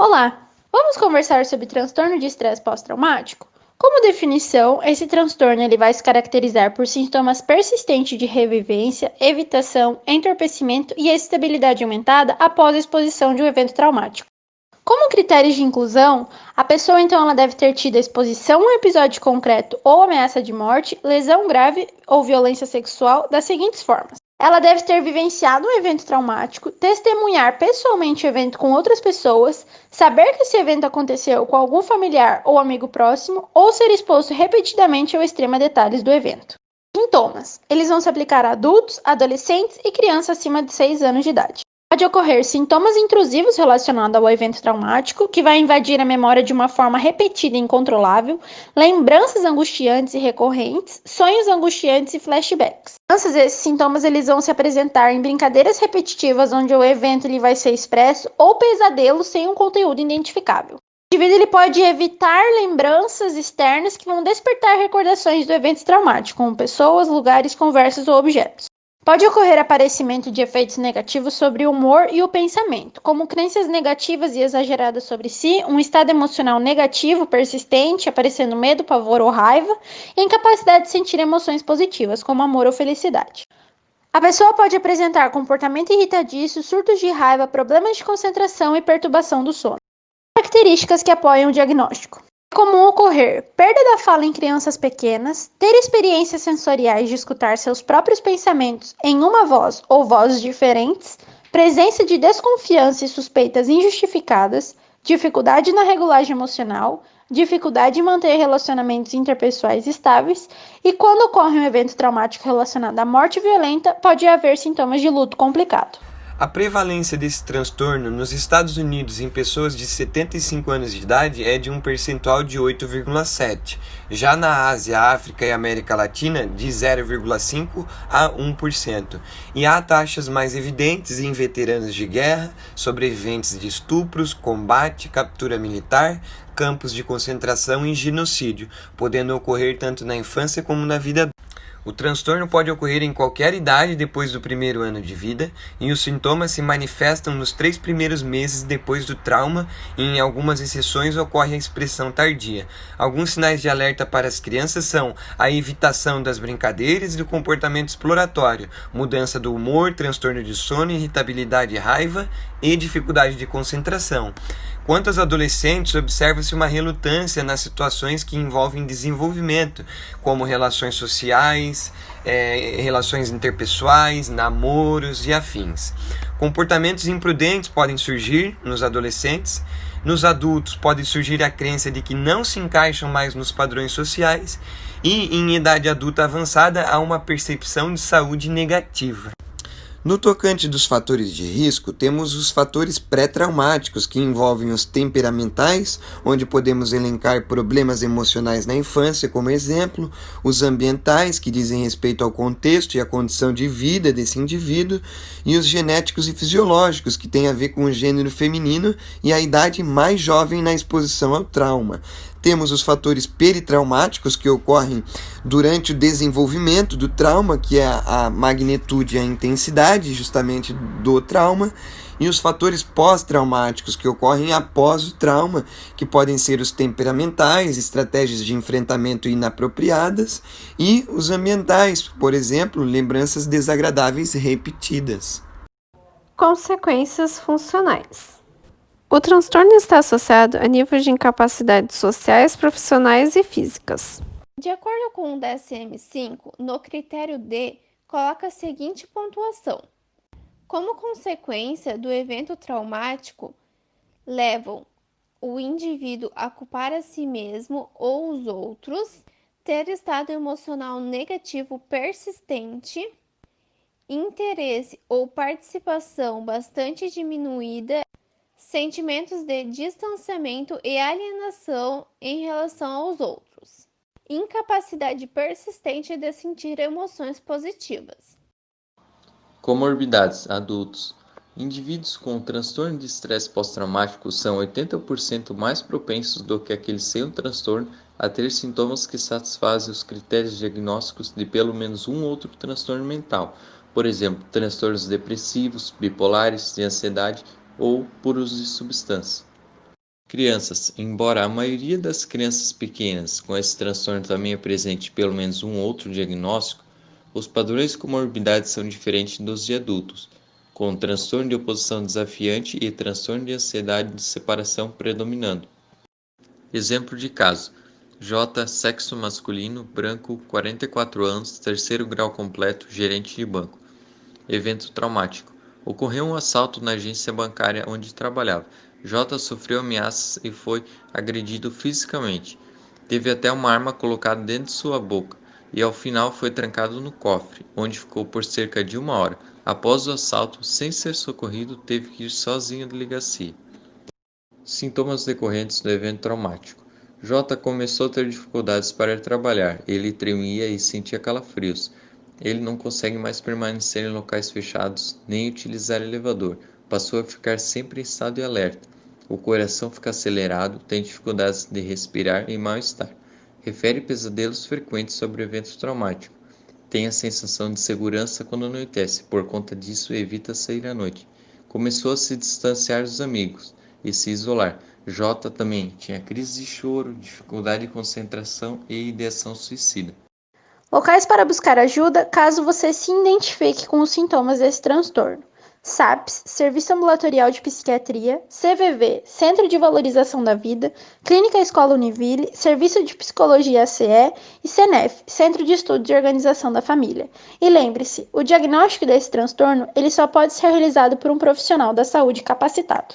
Olá, vamos conversar sobre transtorno de estresse pós-traumático? Como definição, esse transtorno ele vai se caracterizar por sintomas persistentes de revivência, evitação, entorpecimento e estabilidade aumentada após a exposição de um evento traumático. Como critérios de inclusão, a pessoa então ela deve ter tido exposição a um episódio concreto ou ameaça de morte, lesão grave ou violência sexual das seguintes formas. Ela deve ter vivenciado um evento traumático, testemunhar pessoalmente o evento com outras pessoas, saber que esse evento aconteceu com algum familiar ou amigo próximo, ou ser exposto repetidamente ao extremo detalhes do evento. Sintomas. Eles vão se aplicar a adultos, adolescentes e crianças acima de 6 anos de idade. Pode ocorrer sintomas intrusivos relacionados ao evento traumático, que vai invadir a memória de uma forma repetida e incontrolável, lembranças angustiantes e recorrentes, sonhos angustiantes e flashbacks. Esses sintomas eles vão se apresentar em brincadeiras repetitivas onde o evento ele vai ser expresso ou pesadelos sem um conteúdo identificável. O indivíduo ele pode evitar lembranças externas que vão despertar recordações do evento traumático, como pessoas, lugares, conversas ou objetos. Pode ocorrer aparecimento de efeitos negativos sobre o humor e o pensamento, como crenças negativas e exageradas sobre si, um estado emocional negativo persistente, aparecendo medo, pavor ou raiva, e incapacidade de sentir emoções positivas, como amor ou felicidade. A pessoa pode apresentar comportamento irritadiço, surtos de raiva, problemas de concentração e perturbação do sono. Características que apoiam o diagnóstico. É comum ocorrer perda da fala em crianças pequenas, ter experiências sensoriais de escutar seus próprios pensamentos em uma voz ou vozes diferentes, presença de desconfiança e suspeitas injustificadas, dificuldade na regulagem emocional, dificuldade em manter relacionamentos interpessoais estáveis e, quando ocorre um evento traumático relacionado à morte violenta, pode haver sintomas de luto complicado. A prevalência desse transtorno nos Estados Unidos em pessoas de 75 anos de idade é de um percentual de 8,7%, já na Ásia, África e América Latina de 0,5% a 1%, e há taxas mais evidentes em veteranos de guerra, sobreviventes de estupros, combate, captura militar, campos de concentração e genocídio, podendo ocorrer tanto na infância como na vida adulta. O transtorno pode ocorrer em qualquer idade depois do primeiro ano de vida, e os sintomas se manifestam nos 3 primeiros meses depois do trauma, e em algumas exceções ocorre a expressão tardia. Alguns sinais de alerta para as crianças são a evitação das brincadeiras e do comportamento exploratório, mudança do humor, transtorno de sono, irritabilidade e raiva e dificuldade de concentração. Quanto aos adolescentes, observa-se uma relutância nas situações que envolvem desenvolvimento, como relações sociais, relações interpessoais, namoros e afins. Comportamentos imprudentes podem surgir nos adolescentes. Nos adultos pode surgir a crença de que não se encaixam mais nos padrões sociais e, em idade adulta avançada, há uma percepção de saúde negativa. No tocante dos fatores de risco, temos os fatores pré-traumáticos, que envolvem os temperamentais, onde podemos elencar problemas emocionais na infância como exemplo, os ambientais, que dizem respeito ao contexto e à condição de vida desse indivíduo, e os genéticos e fisiológicos, que têm a ver com o gênero feminino e a idade mais jovem na exposição ao trauma. Temos os fatores peritraumáticos, que ocorrem durante o desenvolvimento do trauma, que é a magnitude e a intensidade justamente do trauma, e os fatores pós-traumáticos, que ocorrem após o trauma, que podem ser os temperamentais, estratégias de enfrentamento inapropriadas, e os ambientais, por exemplo, lembranças desagradáveis repetidas. Consequências funcionais. O transtorno está associado a níveis de incapacidades sociais, profissionais e físicas. De acordo com o DSM-5, no critério D, coloca a seguinte pontuação: como consequência do evento traumático, levam o indivíduo a culpar a si mesmo ou os outros, ter estado emocional negativo persistente, interesse ou participação bastante diminuída, sentimentos de distanciamento e alienação em relação aos outros, incapacidade persistente de sentir emoções positivas. Comorbidades adultos. Indivíduos com transtorno de estresse pós-traumático são 80% mais propensos do que aqueles sem o transtorno a ter sintomas que satisfazem os critérios diagnósticos de pelo menos um outro transtorno mental, por exemplo, transtornos depressivos, bipolares, de ansiedade ou por uso de substância. Crianças. Embora a maioria das crianças pequenas com esse transtorno também apresente pelo menos um outro diagnóstico, os padrões de comorbidade são diferentes dos de adultos, com transtorno de oposição desafiante e transtorno de ansiedade de separação predominando. Exemplo de caso: J, sexo masculino, branco, 44 anos, terceiro grau completo, gerente de banco. Evento traumático. Ocorreu um assalto na agência bancária onde trabalhava. J sofreu ameaças e foi agredido fisicamente. Teve até uma arma colocada dentro de sua boca e ao final foi trancado no cofre, onde ficou por cerca de 1 hora. Após o assalto, sem ser socorrido, teve que ir sozinho à delegacia. Sintomas decorrentes do evento traumático. J começou a ter dificuldades para ir trabalhar. Ele tremia e sentia calafrios. Ele não consegue mais permanecer em locais fechados, nem utilizar elevador. Passou a ficar sempre em estado de alerta. O coração fica acelerado, tem dificuldades de respirar e mal-estar. Refere pesadelos frequentes sobre o evento traumático. Tem a sensação de segurança quando anoitece, por conta disso evita sair à noite. Começou a se distanciar dos amigos e se isolar. J também tinha crise de choro, dificuldade de concentração e ideação suicida. Locais para buscar ajuda caso você se identifique com os sintomas desse transtorno: SAPS, Serviço Ambulatorial de Psiquiatria; CVV, Centro de Valorização da Vida; Clínica Escola Univille; Serviço de Psicologia ACE e CENEF, Centro de Estudos e Organização da Família. E lembre-se, o diagnóstico desse transtorno ele só pode ser realizado por um profissional da saúde capacitado.